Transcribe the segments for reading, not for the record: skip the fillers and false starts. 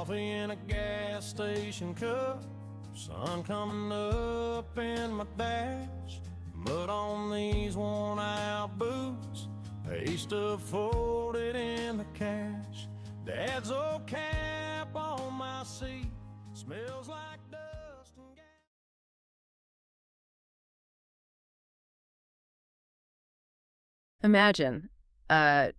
coffee in a gas station cup, sun coming up in my dash, mud on these worn out boots, pay stuff folded in the cash, dad's old cap on my seat, smells like dust and gas. Imagine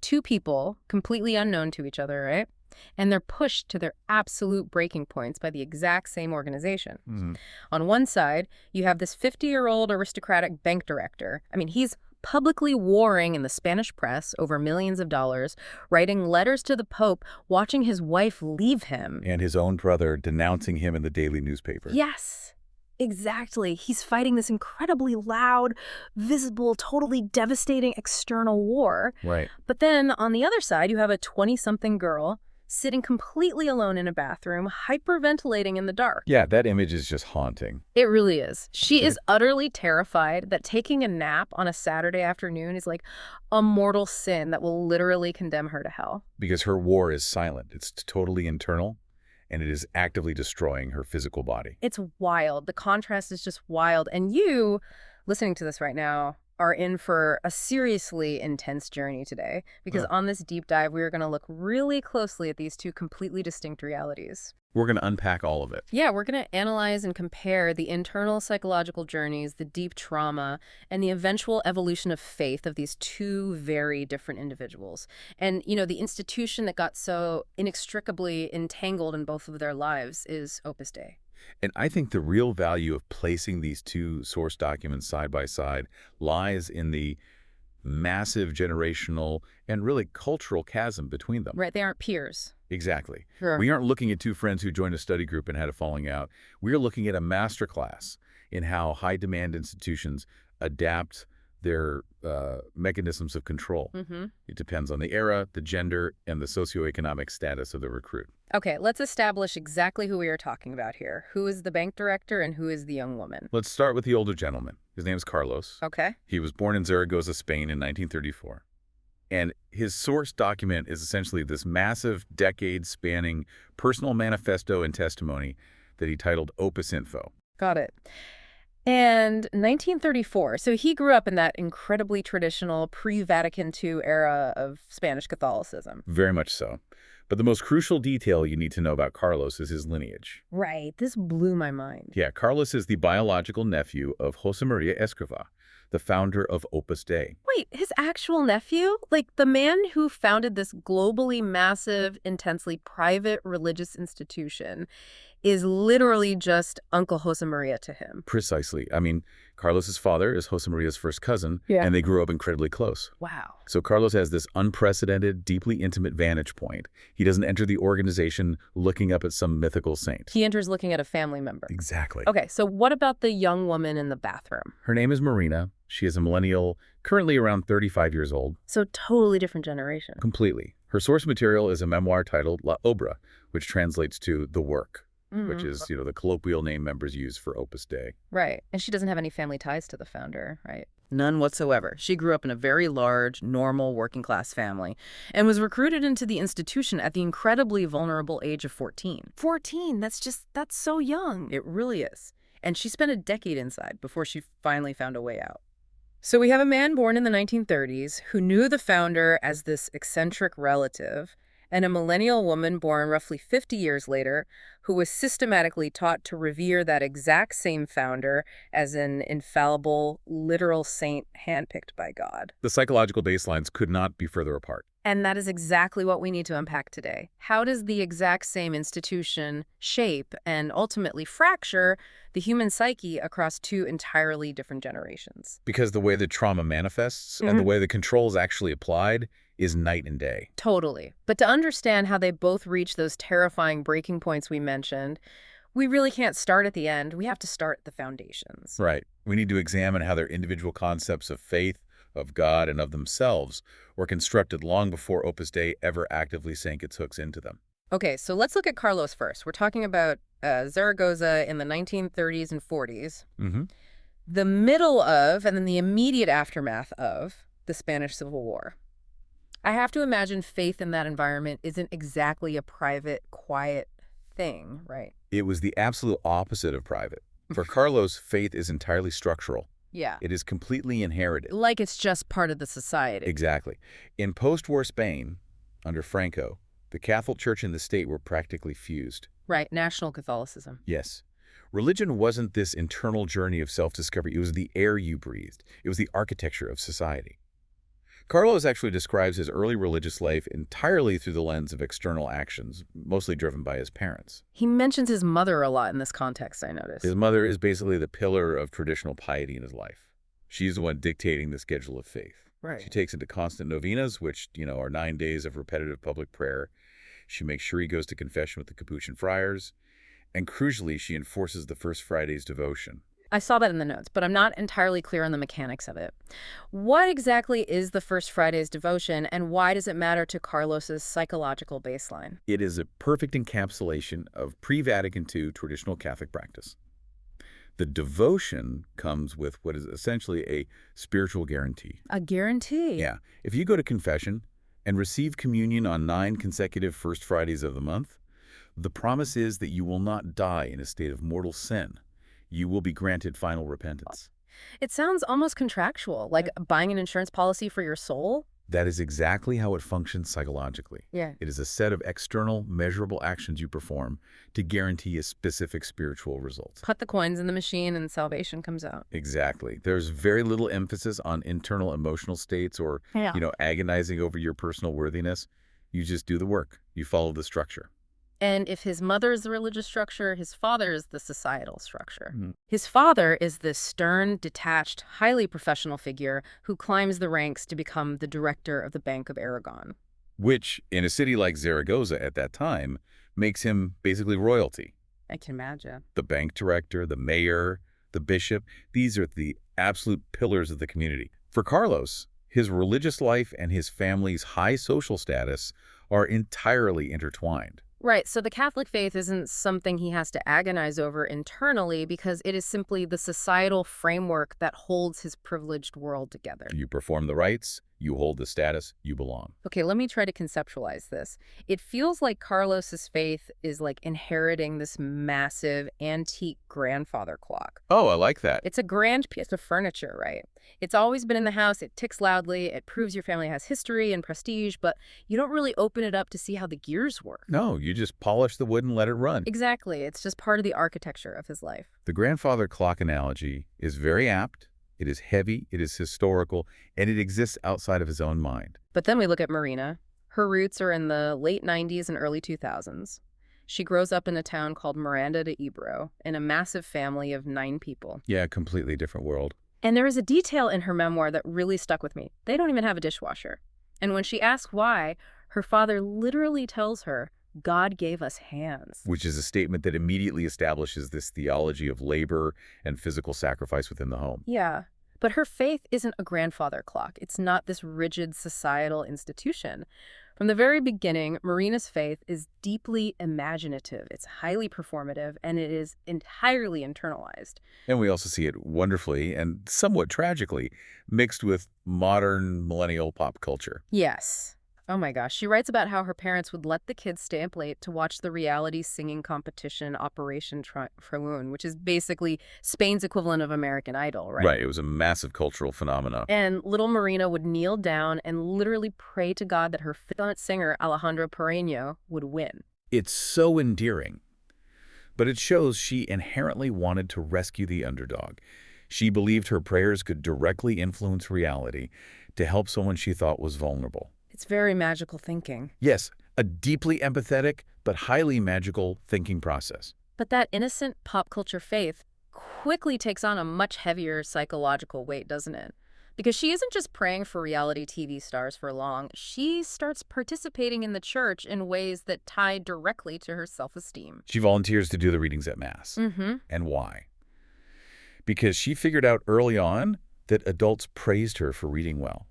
two people completely unknown to each other, right? And they're pushed to their absolute breaking points by the exact same organization. Mm-hmm. On one side, you have this 50-year-old aristocratic bank director. I mean, he's publicly warring in the Spanish press over millions of dollars, writing letters to the Pope, watching his wife leave him. And his own brother denouncing him in the daily newspaper. Yes, exactly. He's fighting this incredibly loud, visible, totally devastating external war. Right. But then on the other side, you have a 20-something girl sitting completely alone in a bathroom, hyperventilating in the dark. Yeah, that image is just haunting. It really is. She is utterly terrified that taking a nap on a Saturday afternoon is like a mortal sin that will literally condemn her to hell. Because her war is silent. It's totally internal, and it is actively destroying her physical body. It's wild. The contrast is just wild. And you, listening to this right now, are in for a seriously intense journey today, because on this deep dive, we are going to look really closely at these two completely distinct realities. We're going to unpack all of it. Yeah, we're going to analyze and compare the internal psychological journeys, the deep trauma, and the eventual evolution of faith of these two very different individuals. And, you know, the institution that got so inextricably entangled in both of their lives is Opus Dei. And I think the real value of placing these two source documents side by side lies in the massive generational and really cultural chasm between them. Right, they aren't peers. Exactly. Sure. We aren't looking at two friends who joined a study group and had a falling out. We're looking at a masterclass in how high-demand institutions adapt their mechanisms of control. Mm-hmm. It depends on the era, the gender, and the socioeconomic status of the recruit. Okay, let's establish exactly who we are talking about here. Who is the bank director and who is the young woman? Let's start with the older gentleman. His name is Carlos. Okay. He was born in Zaragoza, Spain in 1934. And his source document is essentially this massive, decade-spanning personal manifesto and testimony that he titled Opus Info. Got it. And 1934, so he grew up in that incredibly traditional pre-Vatican II era of Spanish Catholicism. Very much so. But the most crucial detail you need to know about Carlos is his lineage. Right, this blew my mind. Yeah, Carlos is the biological nephew of Josemaría Escrivá, the founder of Opus Dei. Wait, his actual nephew? Like the man who founded this globally massive, intensely private religious institution is literally just Uncle Josemaría to him. Precisely. I mean, Carlos's father is Josemaría's first cousin, Yeah. and they grew up incredibly close. Wow. So Carlos has this unprecedented, deeply intimate vantage point. He doesn't enter the organization looking up at some mythical saint. He enters looking at a family member. Exactly. Okay, so what about the young woman in the bathroom? Her name is Marina. She is a millennial, currently around 35 years old. So totally different generation. Completely. Her source material is a memoir titled La Obra, which translates to The Work, which is, the colloquial name members use for Opus Dei. Right. And she doesn't have any family ties to the founder, right? None whatsoever. She grew up in a very large, normal, working-class family and was recruited into the institution at the incredibly vulnerable age of 14. 14, that's so young. It really is. And she spent a decade inside before she finally found a way out. So we have a man born in the 1930s who knew the founder as this eccentric relative, and a millennial woman born roughly 50 years later who was systematically taught to revere that exact same founder as an infallible, literal saint handpicked by God. The psychological baselines could not be further apart. And that is exactly what we need to unpack today. How does the exact same institution shape and ultimately fracture the human psyche across two entirely different generations? Because the way the trauma manifests and the way the control is actually applied is night and day. Totally. But to understand how they both reach those terrifying breaking points we mentioned, we really can't start at the end. We have to start at the foundations. Right. We need to examine how their individual concepts of faith, of God, and of themselves were constructed long before Opus Dei ever actively sank its hooks into them. Okay, so let's look at Carlos first. We're talking about Zaragoza in the 1930s and 40s. The middle of, and then the immediate aftermath of, the Spanish Civil War. I have to imagine faith in that environment isn't exactly a private, quiet thing, right? It was the absolute opposite of private. For Carlos, faith is entirely structural. Yeah. It is completely inherited. Like it's just part of the society. Exactly. In post-war Spain, under Franco, the Catholic Church and the state were practically fused. Right, national Catholicism. Yes. Religion wasn't this internal journey of self-discovery. It was the air you breathed. It was the architecture of society. Carlos actually describes his early religious life entirely through the lens of external actions, mostly driven by his parents. He mentions his mother a lot in this context, I noticed. His mother is basically the pillar of traditional piety in his life. She's the one dictating the schedule of faith. Right. She takes him to constant novenas, which, are 9 days of repetitive public prayer. She makes sure he goes to confession with the Capuchin friars. And crucially, she enforces the First Friday's devotion. I saw that in the notes, but I'm not entirely clear on the mechanics of it. What exactly is the First Friday's devotion, and why does it matter to Carlos's psychological baseline? It is a perfect encapsulation of pre-Vatican II traditional Catholic practice. The devotion comes with what is essentially a spiritual guarantee. A guarantee? Yeah. If you go to confession and receive communion on 9 consecutive First Fridays of the month, the promise is that you will not die in a state of mortal sin. You will be granted final repentance. It sounds almost contractual, like buying an insurance policy for your soul. That is exactly how it functions psychologically. Yeah. It is a set of external, measurable actions you perform to guarantee a specific spiritual result. Put the coins in the machine and salvation comes out. Exactly. There's very little emphasis on internal emotional states or, agonizing over your personal worthiness. You just do the work. You follow the structure. And if his mother is the religious structure, his father is the societal structure. Mm-hmm. His father is this stern, detached, highly professional figure who climbs the ranks to become the director of the Bank of Aragon. Which, in a city like Zaragoza at that time, makes him basically royalty. I can imagine. The bank director, the mayor, the bishop, these are the absolute pillars of the community. For Carlos, his religious life and his family's high social status are entirely intertwined. Right, so the Catholic faith isn't something he has to agonize over internally because it is simply the societal framework that holds his privileged world together. You perform the rites, you hold the status, you belong. Okay, let me try to conceptualize this. It feels like Carlos's faith is like inheriting this massive antique grandfather clock. Oh, I like that. It's a grand piece of furniture, right? It's always been in the house, it ticks loudly, it proves your family has history and prestige, but you don't really open it up to see how the gears work. No, you just polish the wood and let it run. Exactly, it's just part of the architecture of his life. The grandfather clock analogy is very apt. It is heavy, it is historical, and it exists outside of his own mind. But then we look at Marina. Her roots are in the late 90s and early 2000s. She grows up in a town called Miranda de Ebro in a massive family of 9 people. Yeah, completely different world. And there is a detail in her memoir that really stuck with me. They don't even have a dishwasher. And when she asks why, her father literally tells her, God gave us hands. Which is a statement that immediately establishes this theology of labor and physical sacrifice within the home. Yeah, but her faith isn't a grandfather clock. It's not this rigid societal institution. From the very beginning, Marina's faith is deeply imaginative. It's highly performative, and it is entirely internalized. And we also see it wonderfully and somewhat tragically mixed with modern millennial pop culture. Yes. Oh my gosh. She writes about how her parents would let the kids stay up late to watch the reality singing competition Operation Triun, which is basically Spain's equivalent of American Idol, right? Right. It was a massive cultural phenomenon. And little Marina would kneel down and literally pray to God that her favorite singer, Alejandro Pereño, would win. It's so endearing. But it shows she inherently wanted to rescue the underdog. She believed her prayers could directly influence reality to help someone she thought was vulnerable. It's very magical thinking. Yes, a deeply empathetic but highly magical thinking process. But that innocent pop culture faith quickly takes on a much heavier psychological weight, doesn't it? Because she isn't just praying for reality TV stars for long. She starts participating in the church in ways that tie directly to her self-esteem. She volunteers to do the readings at Mass. Mm-hmm. And why? Because she figured out early on that adults praised her for reading well.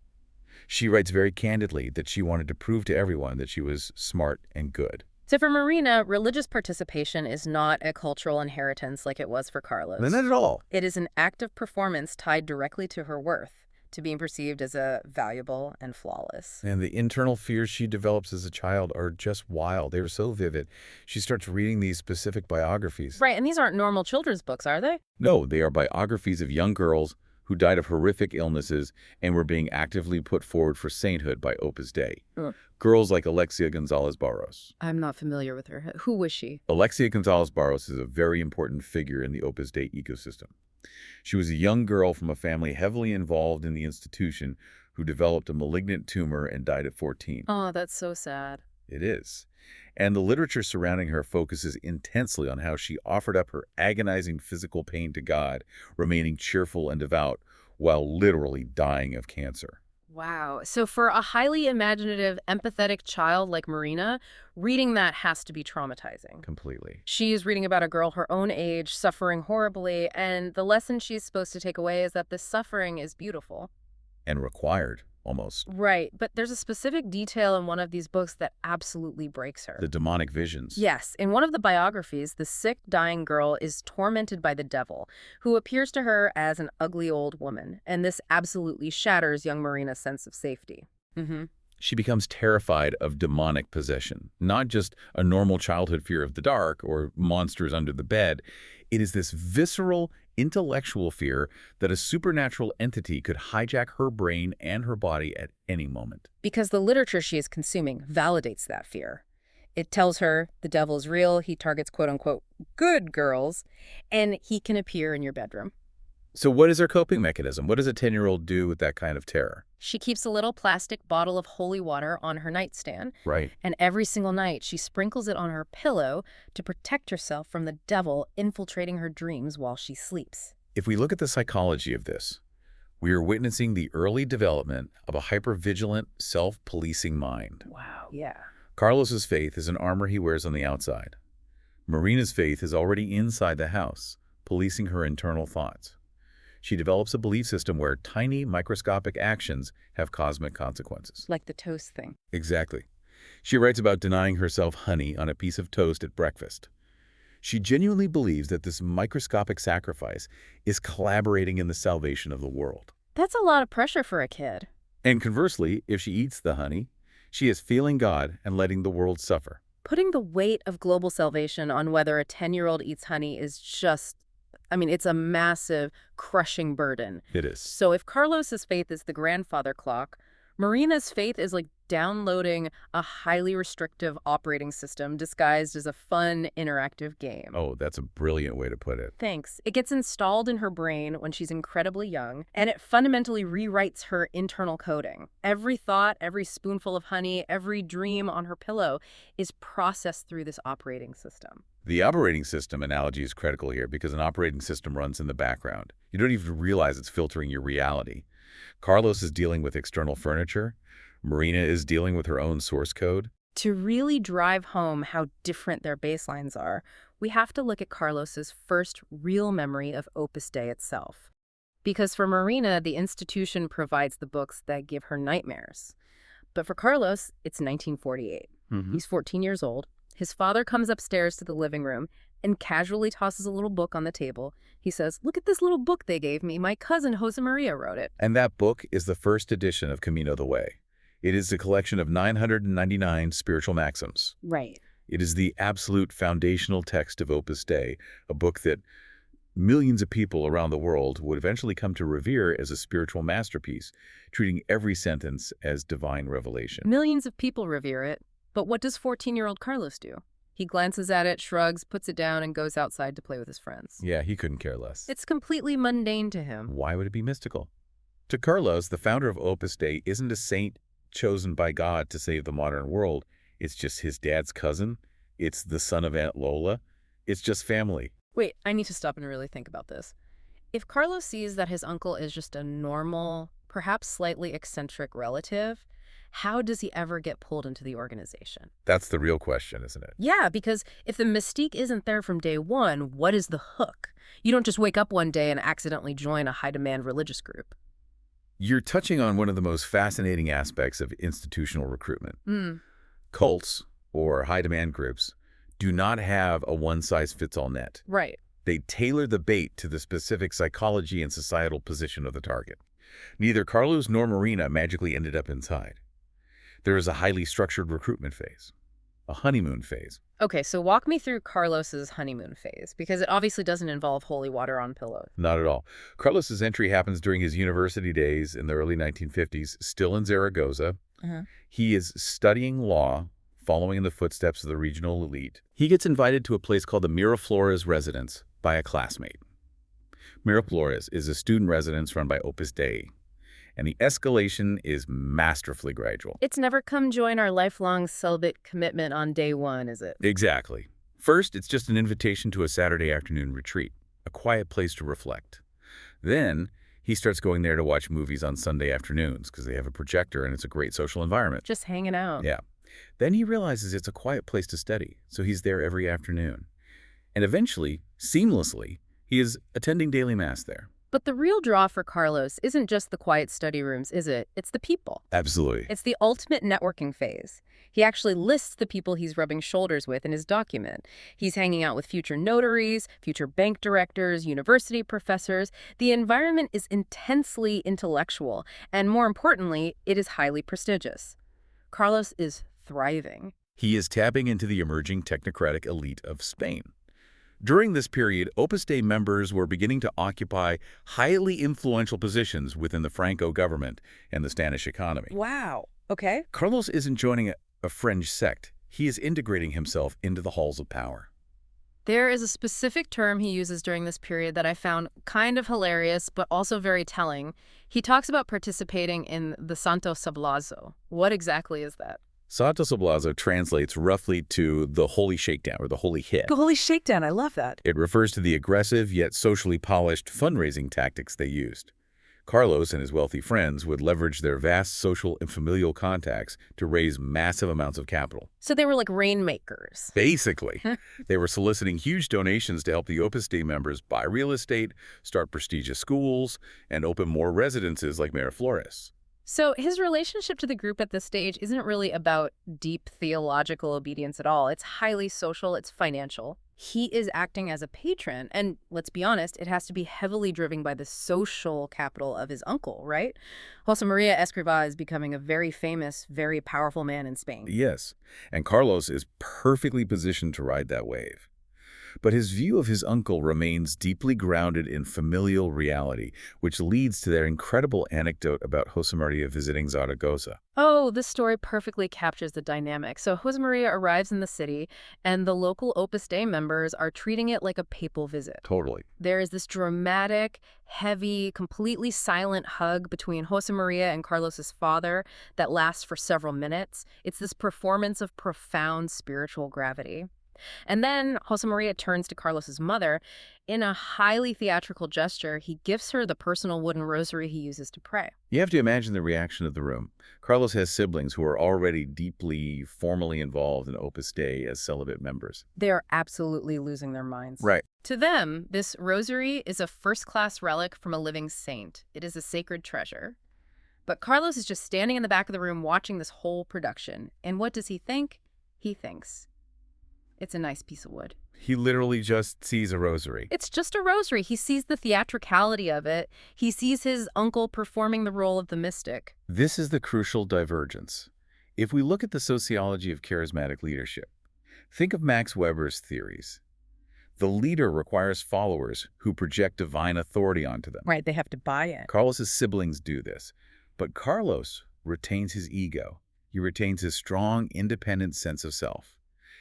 She writes very candidly that she wanted to prove to everyone that she was smart and good. So for Marina, religious participation is not a cultural inheritance like it was for Carlos. Not at all. It is an act of performance tied directly to her worth, to being perceived as a valuable and flawless. And the internal fears she develops as a child are just wild. They are so vivid. She starts reading these specific biographies. Right, and these aren't normal children's books, are they? No, they are biographies of young girls who died of horrific illnesses and were being actively put forward for sainthood by Opus Dei. Girls like Alexia Gonzalez Barros. I'm not familiar with her. Who was she? Alexia Gonzalez Barros is a very important figure in the Opus Dei ecosystem. She was a young girl from a family heavily involved in the institution who developed a malignant tumor and died at 14. Oh, that's so sad. It is. And the literature surrounding her focuses intensely on how she offered up her agonizing physical pain to God, remaining cheerful and devout while literally dying of cancer. Wow. So for a highly imaginative, empathetic child like Marina, reading that has to be traumatizing. Completely. She is reading about a girl her own age suffering horribly, and the lesson she's supposed to take away is that this suffering is beautiful. And required, almost. Right, but there's a specific detail in one of these books that absolutely breaks her. The demonic visions. Yes, in one of the biographies, the sick, dying girl is tormented by the devil, who appears to her as an ugly old woman, and this absolutely shatters young Marina's sense of safety. She becomes terrified of demonic possession, not just a normal childhood fear of the dark or monsters under the bed. It is this visceral, intellectual fear that a supernatural entity could hijack her brain and her body at any moment. Because the literature she is consuming validates that fear. It tells her the devil is real, he targets quote-unquote good girls, and he can appear in your bedroom. So what is her coping mechanism? What does a 10-year-old do with that kind of terror? She keeps a little plastic bottle of holy water on her nightstand. Right. And every single night, she sprinkles it on her pillow to protect herself from the devil infiltrating her dreams while she sleeps. If we look at the psychology of this, we are witnessing the early development of a hypervigilant, self-policing mind. Wow. Yeah. Carlos's faith is an armor he wears on the outside. Marina's faith is already inside the house, policing her internal thoughts. She develops a belief system where tiny, microscopic actions have cosmic consequences. Like the toast thing. Exactly. She writes about denying herself honey on a piece of toast at breakfast. She genuinely believes that this microscopic sacrifice is collaborating in the salvation of the world. That's a lot of pressure for a kid. And conversely, if she eats the honey, she is feeling God and letting the world suffer. Putting the weight of global salvation on whether a 10-year-old eats honey is just, it's a massive, crushing burden. It is. So if Carlos's faith is the grandfather clock, Marina's faith is like downloading a highly restrictive operating system disguised as a fun, interactive game. Oh, that's a brilliant way to put it. Thanks. It gets installed in her brain when she's incredibly young, and it fundamentally rewrites her internal coding. Every thought, every spoonful of honey, every dream on her pillow is processed through this operating system. The operating system analogy is critical here because an operating system runs in the background. You don't even realize it's filtering your reality. Carlos is dealing with external furniture. Marina is dealing with her own source code. To really drive home how different their baselines are, we have to look at Carlos's first real memory of Opus Dei itself. Because for Marina, the institution provides the books that give her nightmares. But for Carlos, it's 1948. He's 14 years old. His father comes upstairs to the living room and casually tosses a little book on the table. He says, "Look at this little book they gave me. My cousin Josemaría wrote it." And that book is the first edition of Camino the Way. It is a collection of 999 spiritual maxims. Right. It is the absolute foundational text of Opus Dei, a book that millions of people around the world would eventually come to revere as a spiritual masterpiece, treating every sentence as divine revelation. Millions of people revere it. But what does 14-year-old Carlos do? He glances at it, shrugs, puts it down, and goes outside to play with his friends. Yeah, he couldn't care less. It's completely mundane to him. Why would it be mystical? To Carlos, the founder of Opus Dei isn't a saint chosen by God to save the modern world. It's just his dad's cousin. It's the son of Aunt Lola. It's just family. Wait, I need to stop and really think about this. If Carlos sees that his uncle is just a normal, perhaps slightly eccentric relative, how does he ever get pulled into the organization? That's the real question, isn't it? Yeah, because if the mystique isn't there from day one, what is the hook? You don't just wake up one day and accidentally join a high-demand religious group. You're touching on one of the most fascinating aspects of institutional recruitment. Cults, or high-demand groups, do not have a one-size-fits-all net. Right. They tailor the bait to the specific psychology and societal position of the target. Neither Carlos nor Marina magically ended up inside. There is a highly structured recruitment phase, a honeymoon phase. Okay, so walk me through Carlos's honeymoon phase, because it obviously doesn't involve holy water on pillows. Not at all. Carlos's entry happens during his university days in the early 1950s, still in Zaragoza. He is studying law, following in the footsteps of the regional elite. He gets invited to a place called the Miraflores residence by a classmate. Miraflores is a student residence run by Opus Dei, and the escalation is masterfully gradual. It's never come join our lifelong celibate commitment on day one, is it? Exactly. First, it's just an invitation to a Saturday afternoon retreat, a quiet place to reflect. Then, he starts going there to watch movies on Sunday afternoons because they have a projector and it's a great social environment. Just hanging out. Yeah. Then he realizes it's a quiet place to study, so he's there every afternoon. And eventually, seamlessly, he is attending daily mass there. But the real draw for Carlos isn't just the quiet study rooms, is it? It's the people. Absolutely. It's the ultimate networking phase. He actually lists the people he's rubbing shoulders with in his document. He's hanging out with future notaries, future bank directors, university professors. The environment is intensely intellectual, and more importantly, it is highly prestigious. Carlos is thriving. He is tapping into the emerging technocratic elite of Spain. During this period, Opus Dei members were beginning to occupy highly influential positions within the Franco government and the Spanish economy. Wow. Okay. Carlos isn't joining a fringe sect. He is integrating himself into the halls of power. There is a specific term he uses during this period that I found kind of hilarious, but also very telling. He talks about participating in the Santo Sablazo. What exactly is that? Santo Sablazo translates roughly to the holy shakedown or the holy hit. The holy shakedown, I love that. It refers to the aggressive yet socially polished fundraising tactics they used. Carlos and his wealthy friends would leverage their vast social and familial contacts to raise massive amounts of capital. So they were like rainmakers. Basically, they were soliciting huge donations to help the Opus Dei members buy real estate, start prestigious schools, and open more residences like Miraflores. So his relationship to the group at this stage isn't really about deep theological obedience at all. It's highly social, it's financial. He is acting as a patron, and let's be honest, it has to be heavily driven by the social capital of his uncle, right? Josemaría Escrivá is becoming a very famous, very powerful man in Spain. Yes, and Carlos is perfectly positioned to ride that wave. But his view of his uncle remains deeply grounded in familial reality, which leads to their incredible anecdote about Josemaría visiting Zaragoza. Oh, this story perfectly captures the dynamic. So Josemaría arrives in the city, and the local Opus Dei members are treating it like a papal visit. Totally. There is this dramatic, heavy, completely silent hug between Josemaría and Carlos's father that lasts for several minutes. It's this performance of profound spiritual gravity. And then Josemaría turns to Carlos's mother. In a highly theatrical gesture, he gifts her the personal wooden rosary he uses to pray. You have to imagine the reaction of the room. Carlos has siblings who are already deeply, formally involved in Opus Dei as celibate members. They're absolutely losing their minds. Right. To them, this rosary is a first-class relic from a living saint. It is a sacred treasure. But Carlos is just standing in the back of the room watching this whole production. And what does he think? He thinks, it's a nice piece of wood. He literally just sees a rosary. It's just a rosary. He sees the theatricality of it. He sees his uncle performing the role of the mystic. This is the crucial divergence. If we look at the sociology of charismatic leadership, think of Max Weber's theories. The leader requires followers who project divine authority onto them. Right, they have to buy it. Carlos's siblings do this, but Carlos retains his ego. He retains his strong, independent sense of self.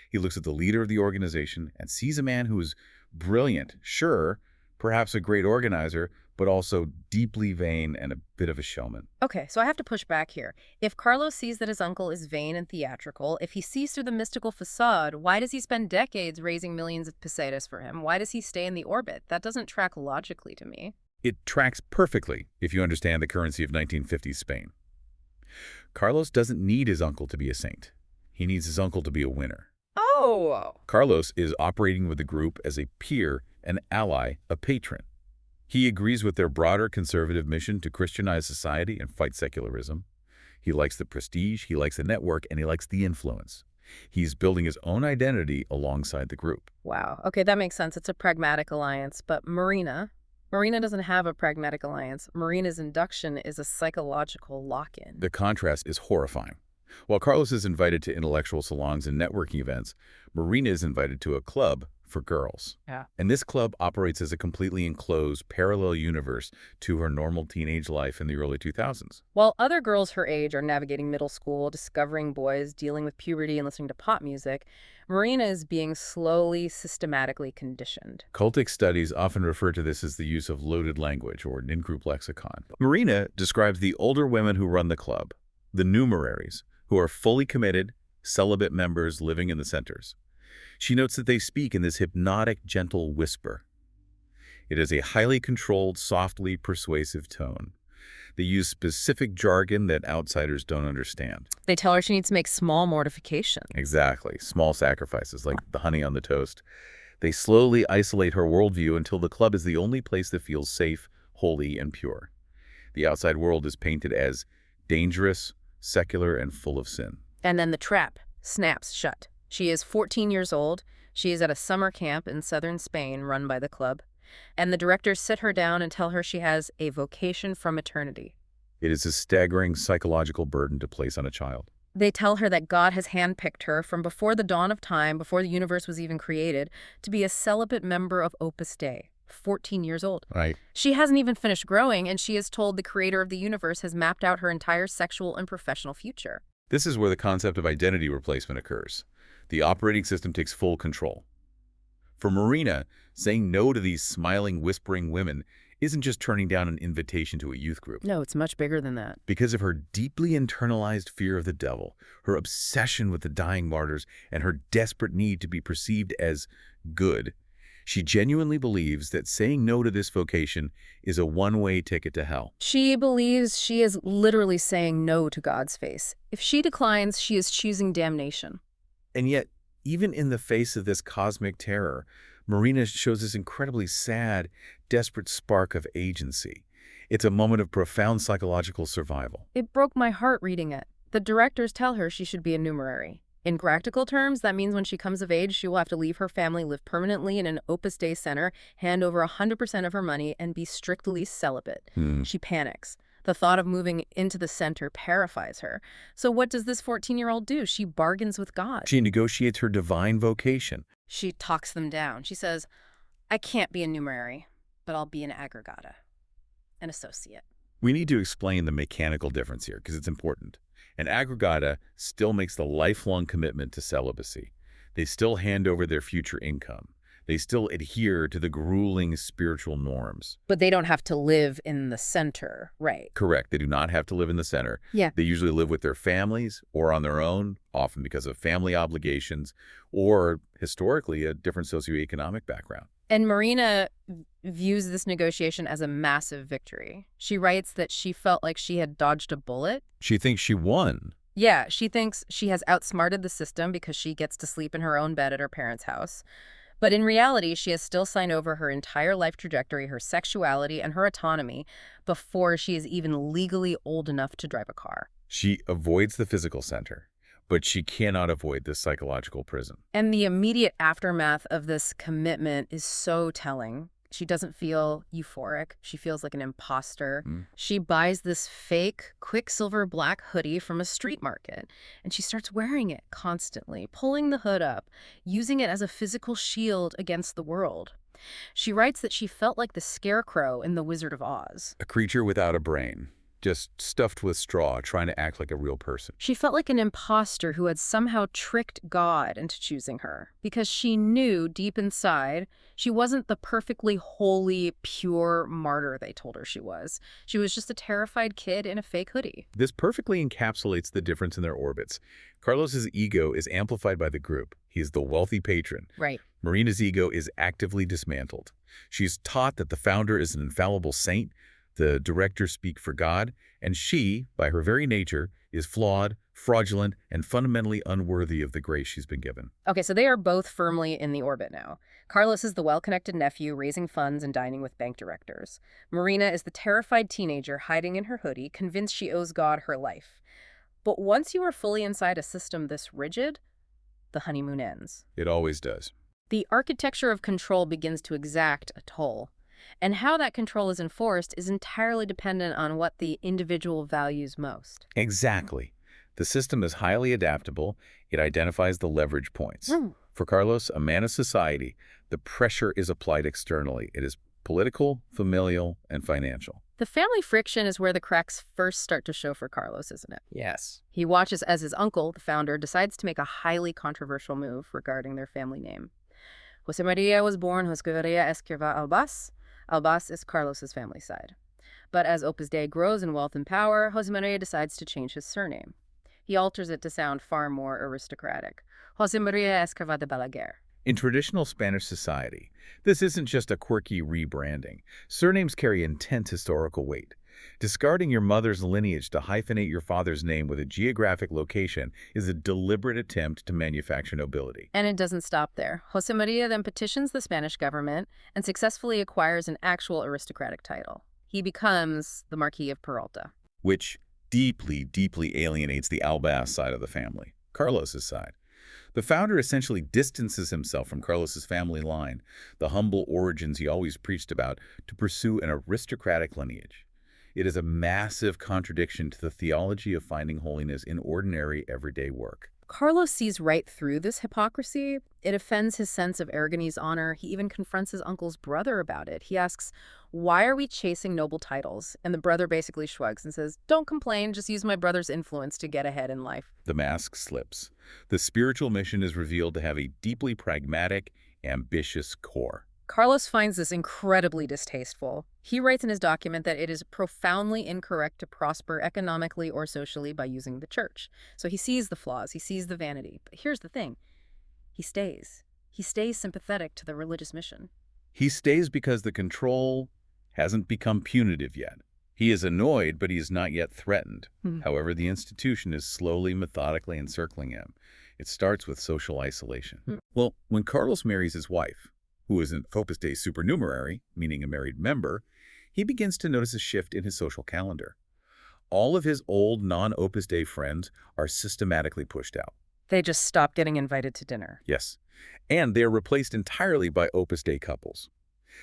He looks at the leader of the organization and sees a man who is brilliant, sure, perhaps a great organizer, but also deeply vain and a bit of a showman. Okay, so I have to push back here. If Carlos sees that his uncle is vain and theatrical, if he sees through the mystical facade, why does he spend decades raising millions of pesetas for him? Why does he stay in the orbit? That doesn't track logically to me. It tracks perfectly if you understand the currency of 1950s Spain. Carlos doesn't need his uncle to be a saint. He needs his uncle to be a winner. Oh! Carlos is operating with the group as a peer, an ally, a patron. He agrees with their broader conservative mission to Christianize society and fight secularism. He likes the prestige, he likes the network, and he likes the influence. He's building his own identity alongside the group. Wow. Okay, that makes sense. It's a pragmatic alliance. But Marina, Marina doesn't have a pragmatic alliance. Marina's induction is a psychological lock-in. The contrast is horrifying. While Carlos is invited to intellectual salons and networking events, Marina is invited to a club for girls. Yeah. And this club operates as a completely enclosed, parallel universe to her normal teenage life in the early 2000s. While other girls her age are navigating middle school, discovering boys, dealing with puberty, and listening to pop music, Marina is being slowly, systematically conditioned. Cultic studies often refer to this as the use of loaded language or an in-group lexicon. Marina describes the older women who run the club, the numeraries, who are fully committed, celibate members living in the centers. She notes that they speak in this hypnotic, gentle whisper. It is a highly controlled, softly persuasive tone. They use specific jargon that outsiders don't understand. They tell her she needs to make small mortifications. Exactly. Small sacrifices, like the honey on the toast. They slowly isolate her worldview until the club is the only place that feels safe, holy, and pure. The outside world is painted as dangerous, secular, and full of sin. And then the trap snaps shut. She is 14 years old. She is at a summer camp in southern Spain run by the club. And the directors sit her down and tell her she has a vocation from eternity. It is a staggering psychological burden to place on a child. They tell her that God has handpicked her from before the dawn of time, before the universe was even created, to be a celibate member of Opus Dei, 14 years old. Right. She hasn't even finished growing, and she is told the creator of the universe has mapped out her entire sexual and professional future. This is where the concept of identity replacement occurs. The operating system takes full control. For Marina, saying no to these smiling, whispering women isn't just turning down an invitation to a youth group. No, it's much bigger than that. Because of her deeply internalized fear of the devil, her obsession with the dying martyrs, and her desperate need to be perceived as good, she genuinely believes that saying no to this vocation is a one-way ticket to hell. She believes she is literally saying no to God's face. If she declines, she is choosing damnation. And yet, even in the face of this cosmic terror, Marina shows this incredibly sad, desperate spark of agency. It's a moment of profound psychological survival. It broke my heart reading it. The directors tell her she should be a numerary. In practical terms, that means when she comes of age, she will have to leave her family, live permanently in an Opus Dei center, hand over 100% of her money, and be strictly celibate. She panics. The thought of moving into the center terrifies her. So what does this 14-year-old do? She bargains with God. She negotiates her divine vocation. She talks them down. She says, I can't be a numerary, but I'll be an aggregata, an associate. We need to explain the mechanical difference here because it's important. An aggregata still makes the lifelong commitment to celibacy. They still hand over their future income. They still adhere to the grueling spiritual norms. But they don't have to live in the center, right? Correct. They do not have to live in the center. Yeah. They usually live with their families or on their own, often because of family obligations or, historically, a different socioeconomic background. And Marina views this negotiation as a massive victory. She writes that she felt like she had dodged a bullet. She thinks she won. Yeah, she thinks she has outsmarted the system because she gets to sleep in her own bed at her parents' house. But in reality, she has still signed over her entire life trajectory, her sexuality, and her autonomy before she is even legally old enough to drive a car. She avoids the physical center, but she cannot avoid this psychological prison. And the immediate aftermath of this commitment is so telling. She doesn't feel euphoric. She feels like an imposter. She buys this fake Quicksilver black hoodie from a street market, and she starts wearing it constantly, pulling the hood up, using it as a physical shield against the world. She writes that she felt like the Scarecrow in The Wizard of Oz. A creature without a brain, just stuffed with straw, trying to act like a real person. She felt like an imposter who had somehow tricked God into choosing her, because she knew deep inside she wasn't the perfectly holy, pure martyr they told her she was. She was just a terrified kid in a fake hoodie. This perfectly encapsulates the difference in their orbits. Carlos's ego is amplified by the group. He is the wealthy patron. Right. Marina's ego is actively dismantled. She's taught that the founder is an infallible saint, the directors speak for God, and she, by her very nature, is flawed, fraudulent, and fundamentally unworthy of the grace she's been given. Okay, so they are both firmly in the orbit now. Carlos is the well-connected nephew, raising funds and dining with bank directors. Marina is the terrified teenager hiding in her hoodie, convinced she owes God her life. But once you are fully inside a system this rigid, the honeymoon ends. It always does. The architecture of control begins to exact a toll. And how that control is enforced is entirely dependent on what the individual values most. Exactly. The system is highly adaptable. It identifies the leverage points. For Carlos, a man of society, the pressure is applied externally. It is political, familial, and financial. The family friction is where the cracks first start to show for Carlos, isn't it? Yes. He watches as his uncle, the founder, decides to make a highly controversial move regarding their family name. Josemaría was born Josemaría Escrivá Albás. Albás is Carlos's family side. But as Opus Dei grows in wealth and power, Josemaría decides to change his surname. He alters it to sound far more aristocratic. Josemaría Escrivá de Balaguer. In traditional Spanish society, this isn't just a quirky rebranding. Surnames carry intense historical weight. Discarding your mother's lineage to hyphenate your father's name with a geographic location is a deliberate attempt to manufacture nobility. And it doesn't stop there. Josemaría then petitions the Spanish government and successfully acquires an actual aristocratic title. He becomes the Marquis of Peralta. Which deeply, deeply alienates the Albás side of the family, Carlos's side. The founder essentially distances himself from Carlos's family line, the humble origins he always preached about, to pursue an aristocratic lineage. It is a massive contradiction to the theology of finding holiness in ordinary, everyday work. Carlos sees right through this hypocrisy. It offends his sense of Aragonese honor. He even confronts his uncle's brother about it. He asks, "Why are we chasing noble titles?" And the brother basically shrugs and says, "Don't complain, just use my brother's influence to get ahead in life." The mask slips. The spiritual mission is revealed to have a deeply pragmatic, ambitious core. Carlos finds this incredibly distasteful. He writes in his document that it is profoundly incorrect to prosper economically or socially by using the church. So he sees the flaws, he sees the vanity. But here's the thing. He stays. He stays sympathetic to the religious mission. He stays because the control hasn't become punitive yet. He is annoyed, but he is not yet threatened. However, the institution is slowly, methodically encircling him. It starts with social isolation. Well, when Carlos marries his wife, who is an Opus Dei supernumerary, meaning a married member, he begins to notice a shift in his social calendar. All of his old non-Opus Dei friends are systematically pushed out. They just stop getting invited to dinner. Yes, and they are replaced entirely by Opus Dei couples.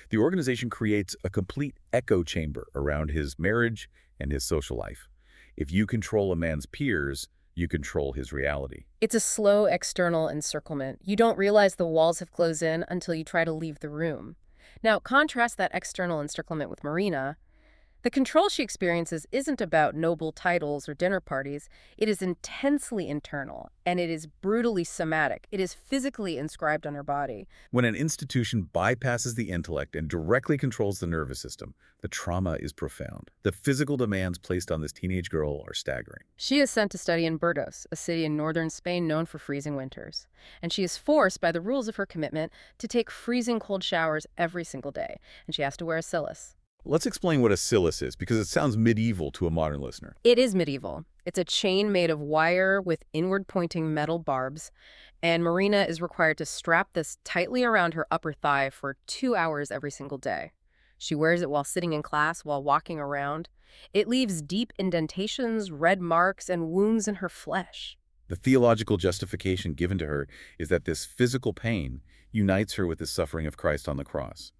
The organization creates a complete echo chamber around his marriage and his social life. If you control a man's peers, you control his reality. It's a slow external encirclement. You don't realize the walls have closed in until you try to leave the room. Now, contrast that external encirclement with Marina. The control she experiences isn't about noble titles or dinner parties. It is intensely internal, and it is brutally somatic. It is physically inscribed on her body. When an institution bypasses the intellect and directly controls the nervous system, the trauma is profound. The physical demands placed on this teenage girl are staggering. She is sent to study in Burgos, a city in northern Spain known for freezing winters. And she is forced by the rules of her commitment to take freezing cold showers every single day. And she has to wear a cilice. Let's explain what a cilice is, because it sounds medieval to a modern listener. It is medieval. It's a chain made of wire with inward-pointing metal barbs, and Marina is required to strap this tightly around her upper thigh for 2 hours every single day. She wears it while sitting in class, while walking around. It leaves deep indentations, red marks, and wounds in her flesh. The theological justification given to her is that this physical pain unites her with the suffering of Christ on the cross.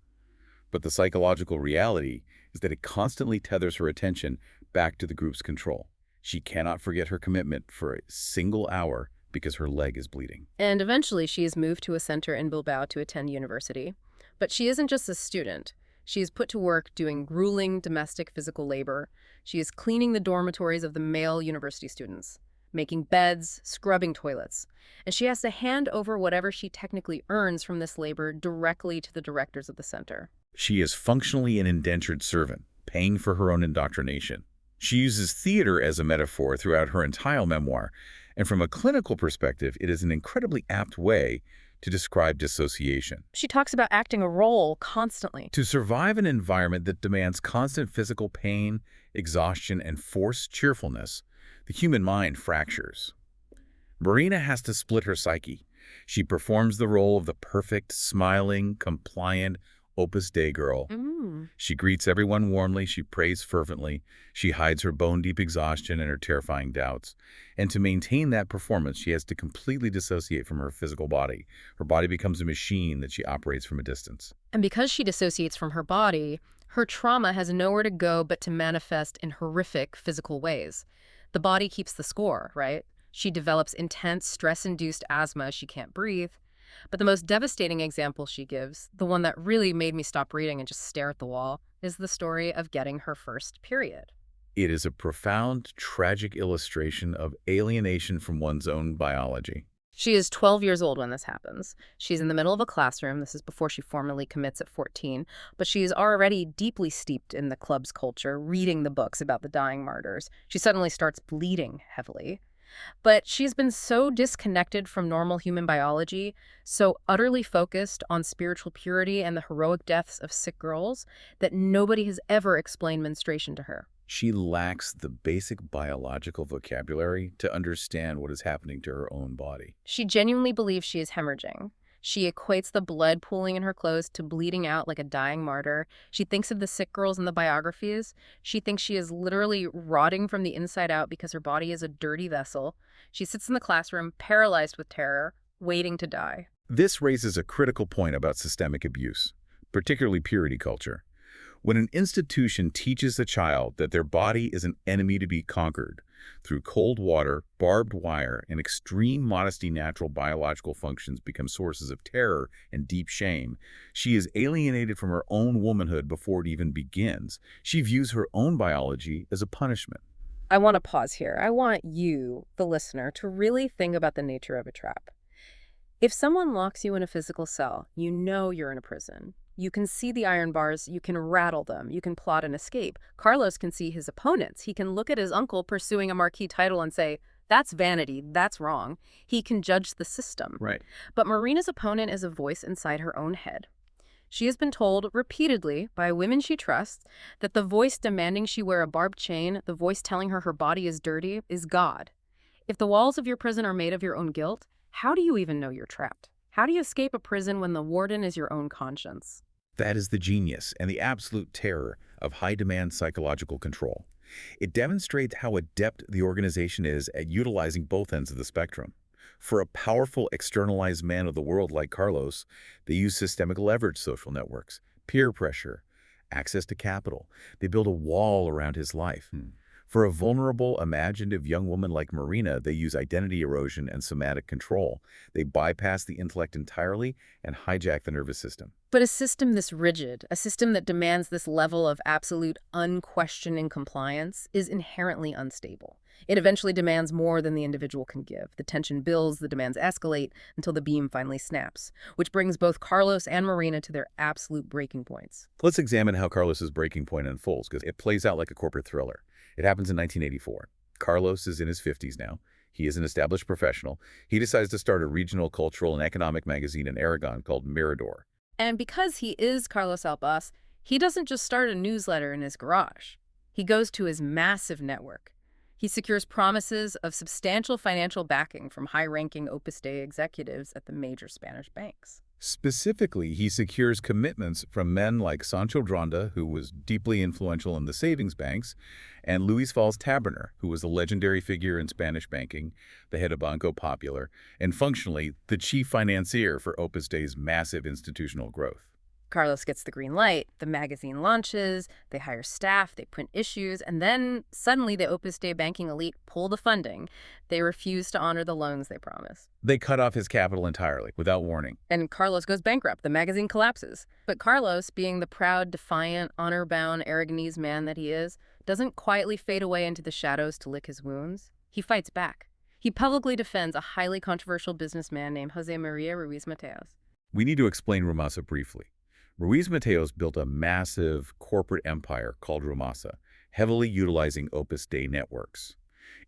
But the psychological reality is that it constantly tethers her attention back to the group's control. She cannot forget her commitment for a single hour because her leg is bleeding. And eventually she is moved to a center in Bilbao to attend university. But she isn't just a student. She is put to work doing grueling domestic physical labor. She is cleaning the dormitories of the male university students, making beds, scrubbing toilets. And she has to hand over whatever she technically earns from this labor directly to the directors of the center. She is functionally an indentured servant, paying for her own indoctrination. She uses theater as a metaphor throughout her entire memoir, and from a clinical perspective, it is an incredibly apt way to describe dissociation. She talks about acting a role constantly. To survive an environment that demands constant physical pain, exhaustion, and forced cheerfulness, the human mind fractures. Marina has to split her psyche. She performs the role of the perfect, smiling, compliant, Opus Dei girl, She greets everyone warmly, she prays fervently, she hides her bone-deep exhaustion and her terrifying doubts. And to maintain that performance, she has to completely dissociate from her physical body. Her body becomes a machine that she operates from a distance. And because she dissociates from her body, her trauma has nowhere to go but to manifest in horrific physical ways. The body keeps the score, right? She develops intense stress-induced asthma, she can't breathe. But the most devastating example she gives, the one that really made me stop reading and just stare at the wall, is the story of getting her first period. It is a profound, tragic illustration of alienation from one's own biology. She is 12 years old when this happens. She's in the middle of a classroom. This is before she formally commits at 14. But she is already deeply steeped in the club's culture, reading the books about the dying martyrs. She suddenly starts bleeding heavily. But she's been so disconnected from normal human biology, so utterly focused on spiritual purity and the heroic deaths of sick girls, that nobody has ever explained menstruation to her. She lacks the basic biological vocabulary to understand what is happening to her own body. She genuinely believes she is hemorrhaging. She equates the blood pooling in her clothes to bleeding out like a dying martyr. She thinks of the sick girls in the biographies. She thinks she is literally rotting from the inside out because her body is a dirty vessel. She sits in the classroom, paralyzed with terror, waiting to die. This raises a critical point about systemic abuse, particularly purity culture. When an institution teaches a child that their body is an enemy to be conquered, through cold water, barbed wire, and extreme modesty, natural biological functions become sources of terror and deep shame. She is alienated from her own womanhood before it even begins. She views her own biology as a punishment. I want to pause here. I want you, the listener, to really think about the nature of a trap. If someone locks you in a physical cell, you know you're in a prison. You can see the iron bars, you can rattle them, you can plot an escape. Carlos can see his opponents. He can look at his uncle pursuing a marquee title and say, that's vanity, that's wrong. He can judge the system. Right. But Marina's opponent is a voice inside her own head. She has been told repeatedly by women she trusts that the voice demanding she wear a barbed chain, the voice telling her her body is dirty, is God. If the walls of your prison are made of your own guilt, how do you even know you're trapped? How do you escape a prison when the warden is your own conscience? That is the genius and the absolute terror of high-demand psychological control. It demonstrates how adept the organization is at utilizing both ends of the spectrum. For a powerful, externalized man of the world like Carlos, they use systemic leverage social networks, peer pressure, access to capital. They build a wall around his life. For a vulnerable, imaginative young woman like Marina, they use identity erosion and somatic control. They bypass the intellect entirely and hijack the nervous system. But a system this rigid, a system that demands this level of absolute unquestioning compliance, is inherently unstable. It eventually demands more than the individual can give. The tension builds, the demands escalate, until the beam finally snaps, which brings both Carlos and Marina to their absolute breaking points. Let's examine how Carlos's breaking point unfolds, because it plays out like a corporate thriller. It happens in 1984. Carlos is in his 50s now. He is an established professional. He decides to start a regional cultural and economic magazine in Aragon called Mirador. And because he is Carlos Albás, he doesn't just start a newsletter in his garage. He goes to his massive network. He secures promises of substantial financial backing from high-ranking Opus Dei executives at the major Spanish banks. Specifically, he secures commitments from men like Sancho Dronda, who was deeply influential in the savings banks, and Luis Valls Taberner, who was a legendary figure in Spanish banking, the head of Banco Popular, and functionally the chief financier for Opus Dei's massive institutional growth. Carlos gets the green light, the magazine launches, they hire staff, they print issues, and then suddenly the Opus Dei banking elite pull the funding. They refuse to honor the loans they promised. They cut off his capital entirely, without warning. And Carlos goes bankrupt. The magazine collapses. But Carlos, being the proud, defiant, honor-bound Aragonese man that he is, doesn't quietly fade away into the shadows to lick his wounds. He fights back. He publicly defends a highly controversial businessman named Josemaría Ruiz Mateos. We need to explain Rumasa briefly. Ruiz Mateos built a massive corporate empire called Rumasa, heavily utilizing Opus Dei networks.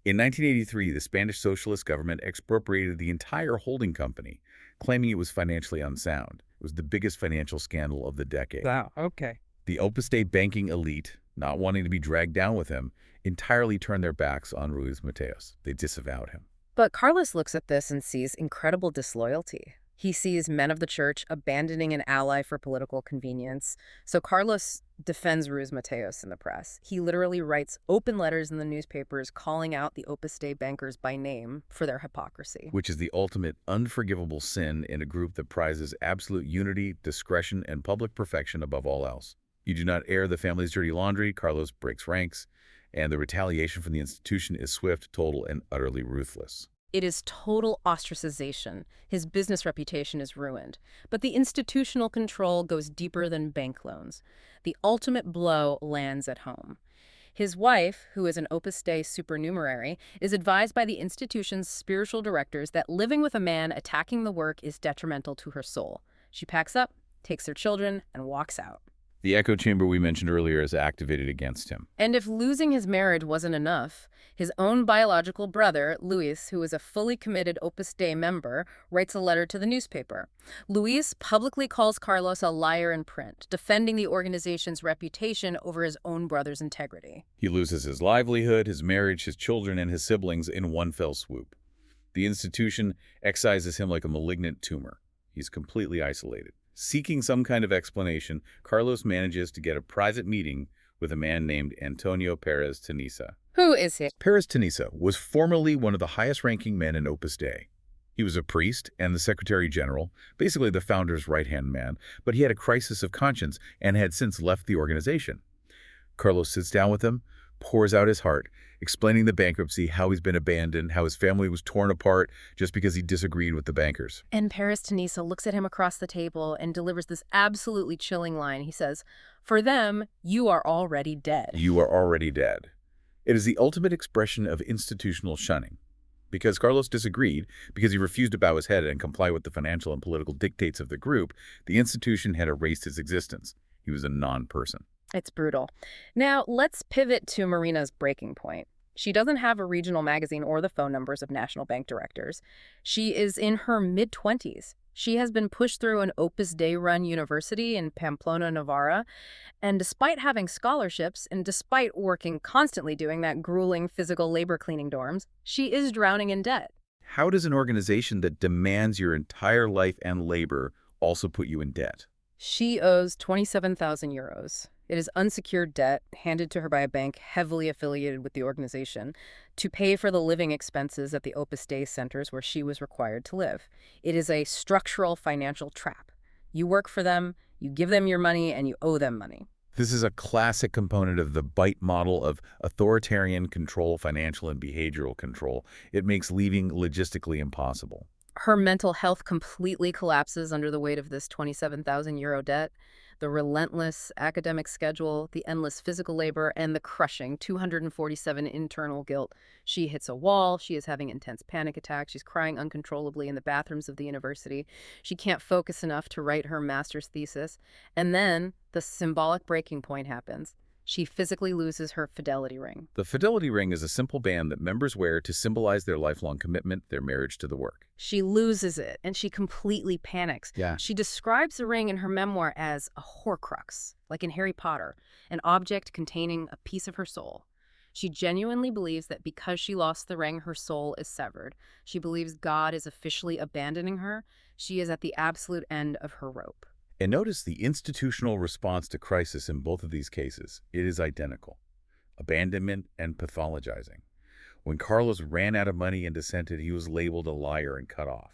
In 1983, the Spanish socialist government expropriated the entire holding company, claiming it was financially unsound. It was the biggest financial scandal of the decade. Wow, okay. The Opus Dei banking elite, not wanting to be dragged down with him, entirely turned their backs on Ruiz Mateos. They disavowed him. But Carlos looks at this and sees incredible disloyalty. He sees men of the church abandoning an ally for political convenience. So Carlos defends Ruiz Mateos in the press. He literally writes open letters in the newspapers calling out the Opus Dei bankers by name for their hypocrisy. Which is the ultimate unforgivable sin in a group that prizes absolute unity, discretion, and public perfection above all else. You do not air the family's dirty laundry, Carlos breaks ranks, and the retaliation from the institution is swift, total, and utterly ruthless. It is total ostracization. His business reputation is ruined. But the institutional control goes deeper than bank loans. The ultimate blow lands at home. His wife, who is an Opus Dei supernumerary, is advised by the institution's spiritual directors that living with a man attacking the work is detrimental to her soul. She packs up, takes her children, and walks out. The echo chamber we mentioned earlier is activated against him. And if losing his marriage wasn't enough, his own biological brother, Luis, who is a fully committed Opus Dei member, writes a letter to the newspaper. Luis publicly calls Carlos a liar in print, defending the organization's reputation over his own brother's integrity. He loses his livelihood, his marriage, his children, and his siblings in one fell swoop. The institution excises him like a malignant tumor. He's completely isolated. Seeking some kind of explanation, Carlos manages to get a private meeting with a man named Antonio Perez Tenisa. Who is he? Perez Tenisa was formerly one of the highest-ranking men in Opus Dei. He was a priest and the Secretary General, basically the founder's right-hand man, but he had a crisis of conscience and had since left the organization. Carlos sits down with him, pours out his heart, explaining the bankruptcy, how he's been abandoned, how his family was torn apart just because he disagreed with the bankers. And Perez Tenisa looks at him across the table and delivers this absolutely chilling line. He says, "For them, you are already dead." You are already dead. It is the ultimate expression of institutional shunning. Because Carlos disagreed, because he refused to bow his head and comply with the financial and political dictates of the group, the institution had erased his existence. He was a non-person. It's brutal. Now, let's pivot to Marina's breaking point. She doesn't have a regional magazine or the phone numbers of national bank directors. She is in her mid-20s. She has been pushed through an Opus Dei-run university in Pamplona, Navarra, and despite having scholarships and despite working constantly doing that grueling physical labor cleaning dorms, she is drowning in debt. How does an organization that demands your entire life and labor also put you in debt? She owes 27,000 euros. It is unsecured debt handed to her by a bank heavily affiliated with the organization to pay for the living expenses at the Opus Dei centers where she was required to live. It is a structural financial trap. You work for them, you give them your money, and you owe them money. This is a classic component of the BITE model of authoritarian control, financial and behavioral control. It makes leaving logistically impossible. Her mental health completely collapses under the weight of this 27,000 euro debt. The relentless academic schedule, the endless physical labor, and the crushing 247 internal guilt. She hits a wall. She is having intense panic attacks. She's crying uncontrollably in the bathrooms of the university. She can't focus enough to write her master's thesis. And then the symbolic breaking point happens. She physically loses her fidelity ring. The fidelity ring is a simple band that members wear to symbolize their lifelong commitment, their marriage to the work. She loses it, and she completely panics. Yeah. She describes the ring in her memoir as a horcrux, like in Harry Potter, an object containing a piece of her soul. She genuinely believes that because she lost the ring, her soul is severed. She believes God is officially abandoning her. She is at the absolute end of her rope. And notice the institutional response to crisis in both of these cases. It is identical. Abandonment and pathologizing. When Carlos ran out of money and dissented, he was labeled a liar and cut off.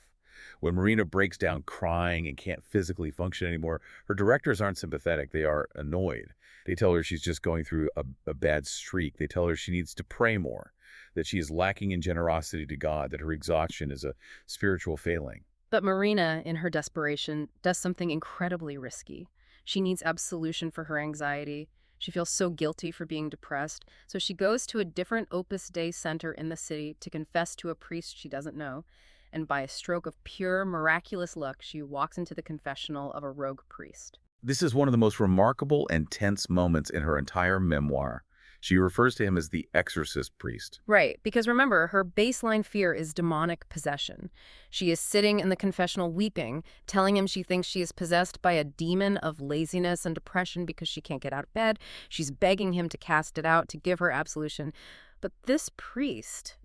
When Marina breaks down crying and can't physically function anymore, her directors aren't sympathetic. They are annoyed. They tell her she's just going through a bad streak. They tell her she needs to pray more, that she is lacking in generosity to God, that her exhaustion is a spiritual failing. But Marina, in her desperation, does something incredibly risky. She needs absolution for her anxiety. She feels so guilty for being depressed, so she goes to a different Opus Dei center in the city to confess to a priest she doesn't know, and by a stroke of pure, miraculous luck, she walks into the confessional of a rogue priest. This is one of the most remarkable and tense moments in her entire memoir. She refers to him as the exorcist priest. Right, because remember, her baseline fear is demonic possession. She is sitting in the confessional weeping, telling him she thinks she is possessed by a demon of laziness and depression because she can't get out of bed. She's begging him to cast it out, to give her absolution. But this priest,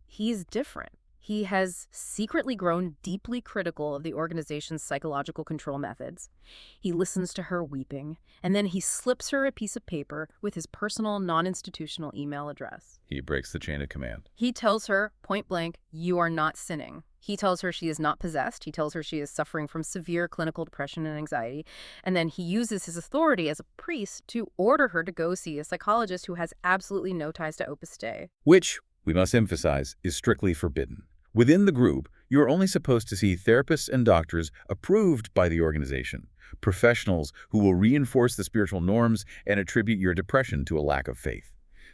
he's different. He has secretly grown deeply critical of the organization's psychological control methods. He listens to her weeping, and then he slips her a piece of paper with his personal, non-institutional email address. He breaks the chain of command. He tells her, point blank, you are not sinning. He tells her she is not possessed. He tells her she is suffering from severe clinical depression and anxiety. And then he uses his authority as a priest to order her to go see a psychologist who has absolutely no ties to Opus Dei. Which, we must emphasize, is strictly forbidden. Within the group, you are only supposed to see therapists and doctors approved by the organization, professionals who will reinforce the spiritual norms and attribute your depression to a lack of faith.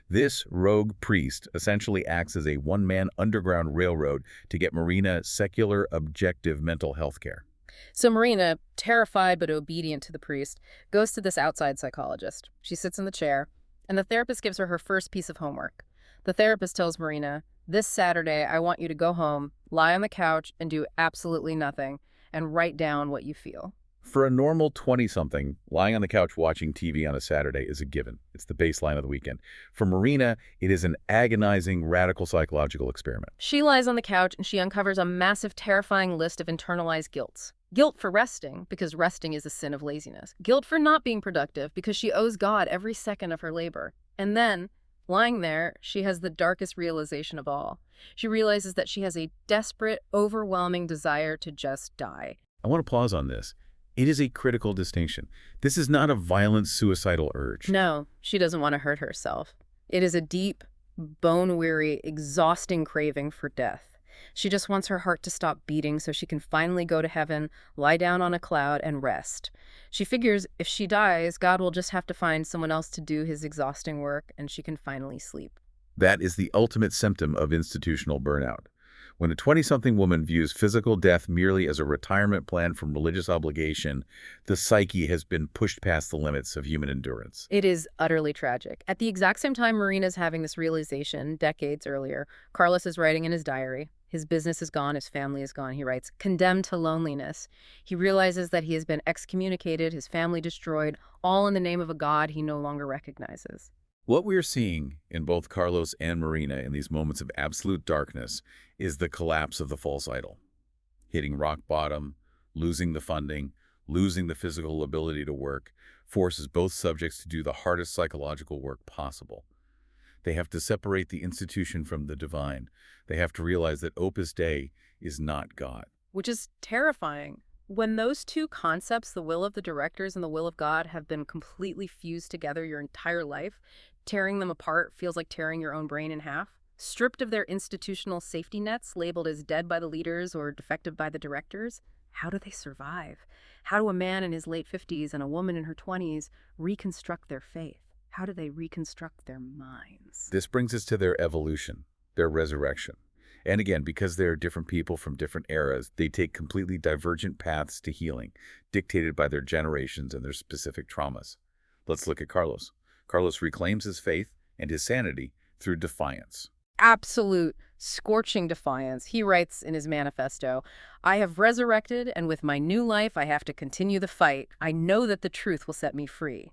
This rogue priest essentially acts as a one-man underground railroad to get Marina secular, objective mental health care. So Marina, terrified but obedient to the priest, goes to this outside psychologist. She sits in the chair, and the therapist gives her her first piece of homework. The therapist tells Marina, this Saturday, I want you to go home, lie on the couch, and do absolutely nothing, and write down what you feel. For a normal 20-something, lying on the couch watching TV on a Saturday is a given. It's the baseline of the weekend. For Marina, it is an agonizing, radical psychological experiment. She lies on the couch and she uncovers a massive, terrifying list of internalized guilts. Guilt for resting, because resting is a sin of laziness. Guilt for not being productive, because she owes God every second of her labor. And then, lying there, she has the darkest realization of all. She realizes that she has a desperate, overwhelming desire to just die. I want to pause on this. It is a critical distinction. This is not a violent, suicidal urge. No, she doesn't want to hurt herself. It is a deep, bone-weary, exhausting craving for death. She just wants her heart to stop beating so she can finally go to heaven, lie down on a cloud, and rest. She figures if she dies, God will just have to find someone else to do his exhausting work, and she can finally sleep. That is the ultimate symptom of institutional burnout. When a 20-something woman views physical death merely as a retirement plan from religious obligation, the psyche has been pushed past the limits of human endurance. It is utterly tragic. At the exact same time Marina's having this realization, decades earlier, Carlos is writing in his diary. His business is gone, his family is gone. He writes, condemned to loneliness. He realizes that he has been excommunicated, his family destroyed, all in the name of a God he no longer recognizes. What we're seeing in both Carlos and Marina in these moments of absolute darkness is the collapse of the false idol. Hitting rock bottom, losing the funding, losing the physical ability to work, forces both subjects to do the hardest psychological work possible. They have to separate the institution from the divine. They have to realize that Opus Dei is not God. Which is terrifying. When those two concepts, the will of the directors and the will of God, have been completely fused together your entire life, tearing them apart feels like tearing your own brain in half. Stripped of their institutional safety nets, labeled as dead by the leaders or defective by the directors, how do they survive? How do a man in his late 50s and a woman in her 20s reconstruct their faith? How do they reconstruct their minds? This brings us to their evolution, their resurrection. And again, because they're different people from different eras, they take completely divergent paths to healing, dictated by their generations and their specific traumas. Let's look at Carlos. Carlos reclaims his faith and his sanity through defiance. Absolute scorching defiance. He writes in his manifesto, I have resurrected, and with my new life I have to continue the fight. I know that the truth will set me free.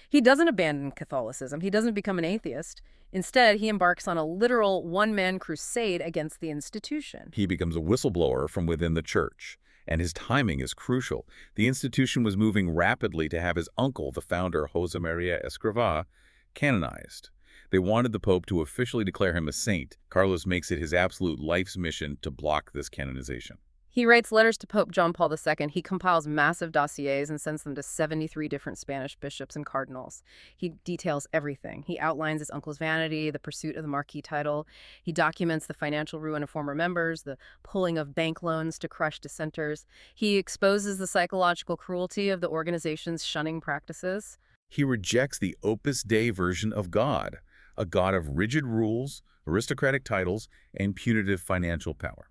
He doesn't abandon Catholicism. He doesn't become an atheist. Instead, he embarks on a literal one-man crusade against the institution. He becomes a whistleblower from within the church, and his timing is crucial. The institution was moving rapidly to have his uncle, the founder Josemaría Escrivá, canonized. They wanted the Pope to officially declare him a saint. Carlos makes it his absolute life's mission to block this canonization. He writes letters to Pope John Paul II. He compiles massive dossiers and sends them to 73 different Spanish bishops and cardinals. He details everything. He outlines his uncle's vanity, the pursuit of the marquis title. He documents the financial ruin of former members, the pulling of bank loans to crush dissenters. He exposes the psychological cruelty of the organization's shunning practices. He rejects the Opus Dei version of God, a God of rigid rules, aristocratic titles, and punitive financial power.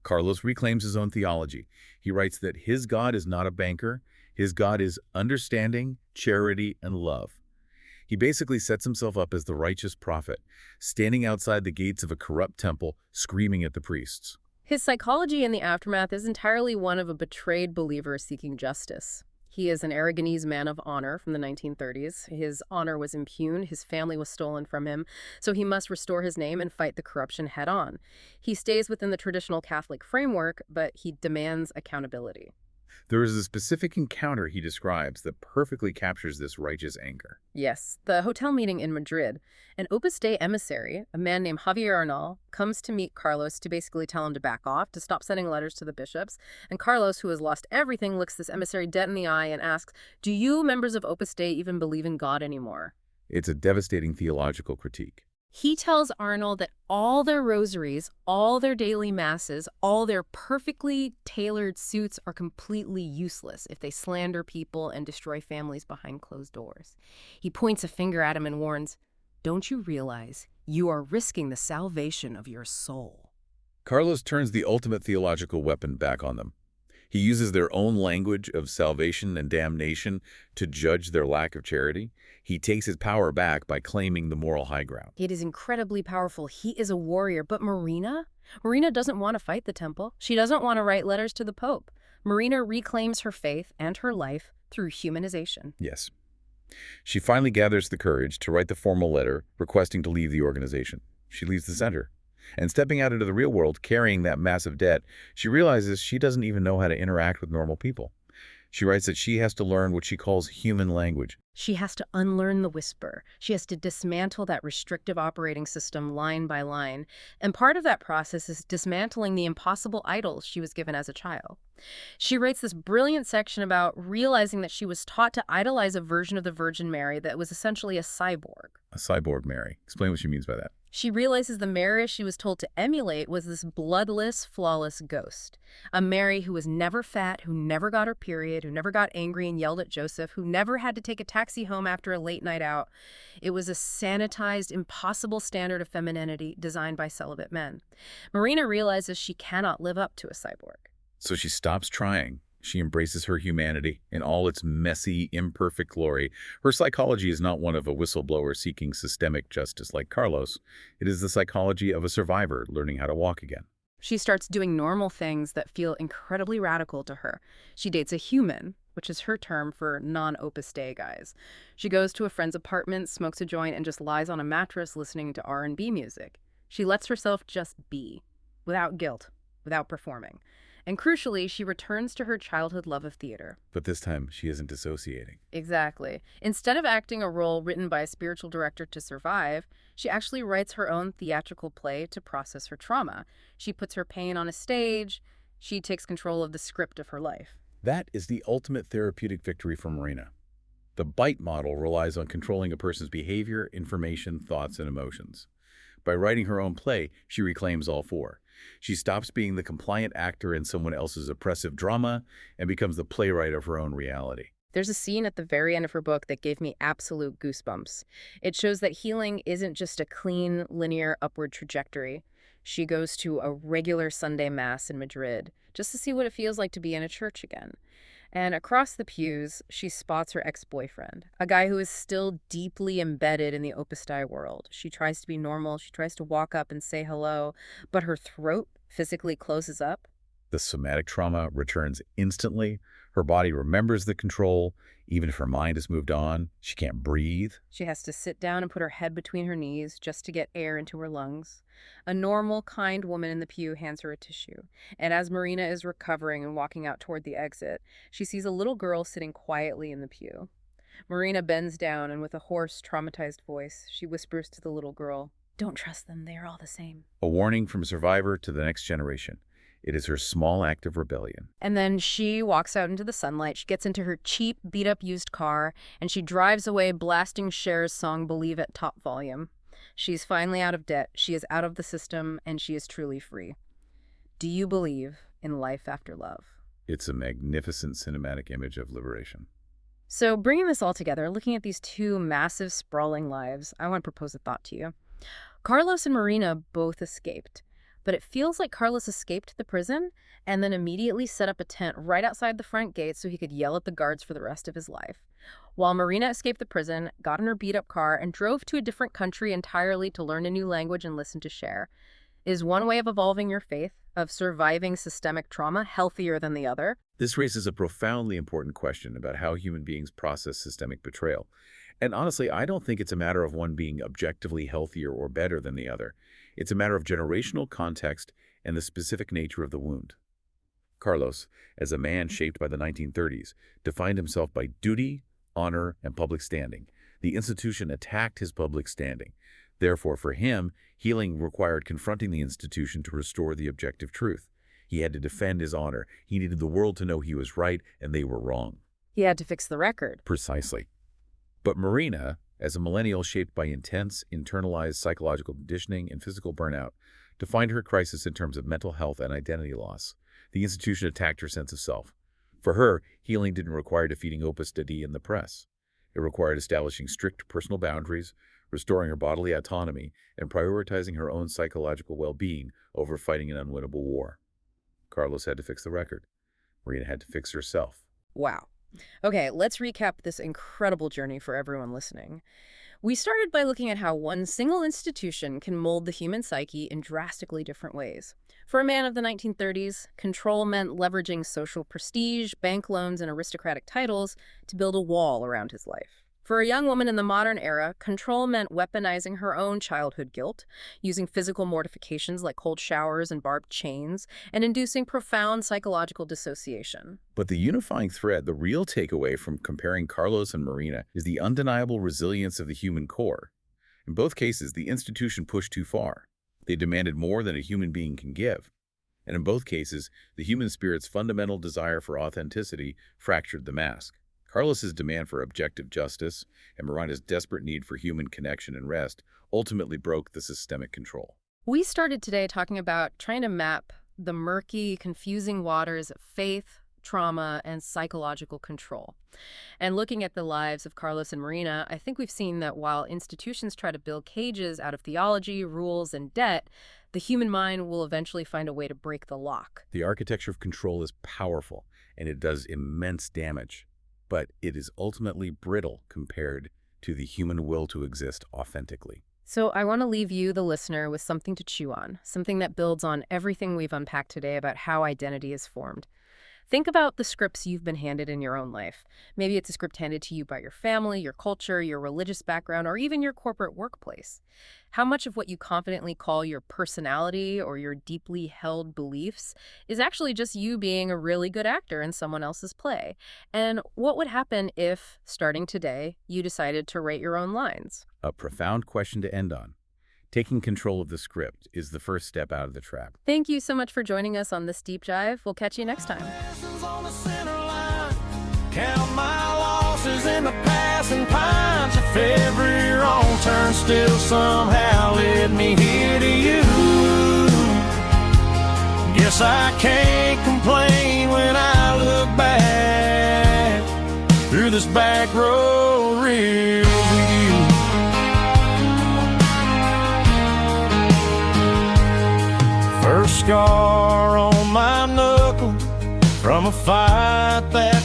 Carlos reclaims his own theology. He writes that his God is not a banker. His God is understanding, charity, and love. He basically sets himself up as the righteous prophet, standing outside the gates of a corrupt temple, screaming at the priests. His psychology in the aftermath is entirely one of a betrayed believer seeking justice. He is an Aragonese man of honor from the 1930s. His honor was impugned, his family was stolen from him, so he must restore his name and fight the corruption head on. He stays within the traditional Catholic framework, but he demands accountability. There is a specific encounter he describes that perfectly captures this righteous anger. Yes, the hotel meeting in Madrid. An Opus Dei emissary, a man named Javier Arnal, comes to meet Carlos to basically tell him to back off, to stop sending letters to the bishops. And Carlos, who has lost everything, looks this emissary dead in the eye and asks, "Do you, members of Opus Dei, even believe in God anymore?" It's a devastating theological critique. He tells Arnold that all their rosaries, all their daily masses, all their perfectly tailored suits are completely useless if they slander people and destroy families behind closed doors. He points a finger at him and warns, "Don't you realize you are risking the salvation of your soul?" Carlos turns the ultimate theological weapon back on them. He uses their own language of salvation and damnation to judge their lack of charity. He takes his power back by claiming the moral high ground. It is incredibly powerful. He is a warrior. But Marina? Marina doesn't want to fight the temple. She doesn't want to write letters to the Pope. Marina reclaims her faith and her life through humanization. Yes. She finally gathers the courage to write the formal letter requesting to leave the organization. She leaves the center. And stepping out into the real world, carrying that massive debt, she realizes she doesn't even know how to interact with normal people. She writes that she has to learn what she calls human language. She has to unlearn the whisper. She has to dismantle that restrictive operating system line by line. And part of that process is dismantling the impossible idols she was given as a child. She writes this brilliant section about realizing that she was taught to idolize a version of the Virgin Mary that was essentially a cyborg. A cyborg Mary. Explain what she means by that. She realizes the Mary she was told to emulate was this bloodless, flawless ghost. A Mary who was never fat, who never got her period, who never got angry and yelled at Joseph, who never had to take a taxi home after a late night out. It was a sanitized, impossible standard of femininity designed by celibate men. Marina realizes she cannot live up to a cyborg. So she stops trying. She embraces her humanity in all its messy, imperfect glory. Her psychology is not one of a whistleblower seeking systemic justice like Carlos. It is the psychology of a survivor learning how to walk again. She starts doing normal things that feel incredibly radical to her. She dates a human, which is her term for non-Opus Dei guys. She goes to a friend's apartment, smokes a joint, and just lies on a mattress listening to R&B music. She lets herself just be, without guilt, without performing. And crucially, she returns to her childhood love of theater. But this time, she isn't dissociating. Exactly. Instead of acting a role written by a spiritual director to survive, she actually writes her own theatrical play to process her trauma. She puts her pain on a stage. She takes control of the script of her life. That is the ultimate therapeutic victory for Marina. The bite model relies on controlling a person's behavior, information, thoughts, and emotions. By writing her own play, she reclaims all four. She stops being the compliant actor in someone else's oppressive drama and becomes the playwright of her own reality. There's a scene at the very end of her book that gave me absolute goosebumps. It shows that healing isn't just a clean, linear upward trajectory. She goes to a regular Sunday Mass in Madrid just to see what it feels like to be in a church again. And across the pews, she spots her ex-boyfriend, a guy who is still deeply embedded in the Opus Dei world. She tries to be normal. She tries to walk up and say hello, but her throat physically closes up. The somatic trauma returns instantly. Her body remembers the control. Even if her mind has moved on, she can't breathe. She has to sit down and put her head between her knees just to get air into her lungs. A normal, kind woman in the pew hands her a tissue. And as Marina is recovering and walking out toward the exit, she sees a little girl sitting quietly in the pew. Marina bends down and with a hoarse, traumatized voice, she whispers to the little girl, "Don't trust them, they are all the same." A warning from survivor to the next generation. It is her small act of rebellion. And then she walks out into the sunlight. She gets into her cheap, beat-up used car, and she drives away blasting Cher's song Believe at top volume. She's finally out of debt, she is out of the system, and she is truly free. Do you believe in life after love? It's a magnificent cinematic image of liberation. So bringing this all together, looking at these two massive, sprawling lives, I want to propose a thought to you. Carlos and Marina both escaped. But it feels like Carlos escaped the prison and then immediately set up a tent right outside the front gate so he could yell at the guards for the rest of his life. While Marina escaped the prison, got in her beat-up car, and drove to a different country entirely to learn a new language and listen to Cher. Is one way of evolving your faith, of surviving systemic trauma, healthier than the other? This raises a profoundly important question about how human beings process systemic betrayal. And honestly, I don't think it's a matter of one being objectively healthier or better than the other. It's a matter of generational context and the specific nature of the wound. Carlos, as a man shaped by the 1930s, defined himself by duty, honor, and public standing. The institution attacked his public standing. Therefore, for him, healing required confronting the institution to restore the objective truth. He had to defend his honor. He needed the world to know he was right and they were wrong. He had to fix the record. Precisely. But Marina, as a millennial shaped by intense, internalized psychological conditioning and physical burnout, defined her crisis in terms of mental health and identity loss. The institution attacked her sense of self. For her, healing didn't require defeating Opus Dei in the press. It required establishing strict personal boundaries, restoring her bodily autonomy, and prioritizing her own psychological well-being over fighting an unwinnable war. Carlos had to fix the record. Marina had to fix herself. Wow. Okay, let's recap this incredible journey for everyone listening. We started by looking at how one single institution can mold the human psyche in drastically different ways. For a man of the 1930s, control meant leveraging social prestige, bank loans, and aristocratic titles to build a wall around his life. For a young woman in the modern era, control meant weaponizing her own childhood guilt, using physical mortifications like cold showers and barbed chains, and inducing profound psychological dissociation. But the unifying thread, the real takeaway from comparing Carlos and Marina, is the undeniable resilience of the human core. In both cases, the institution pushed too far. They demanded more than a human being can give. And in both cases, the human spirit's fundamental desire for authenticity fractured the mask. Carlos's demand for objective justice and Marina's desperate need for human connection and rest ultimately broke the systemic control. We started today talking about trying to map the murky, confusing waters of faith, trauma, and psychological control. And looking at the lives of Carlos and Marina, I think we've seen that while institutions try to build cages out of theology, rules, and debt, the human mind will eventually find a way to break the lock. The architecture of control is powerful, and it does immense damage. But it is ultimately brittle compared to the human will to exist authentically. So I want to leave you, the listener, with something to chew on, something that builds on everything we've unpacked today about how identity is formed. Think about the scripts you've been handed in your own life. Maybe it's a script handed to you by your family, your culture, your religious background, or even your corporate workplace. How much of what you confidently call your personality or your deeply held beliefs is actually just you being a really good actor in someone else's play? And what would happen if, starting today, you decided to write your own lines? A profound question to end on. Taking control of the script is the first step out of the trap. Thank you so much for joining us on this deep dive. We'll catch you next time. On the center line, count my losses in the passing pines. If every wrong turn still somehow led me here to you, guess I can't complain when I look back through this back road rear view. First scar on my knuckle from a fight that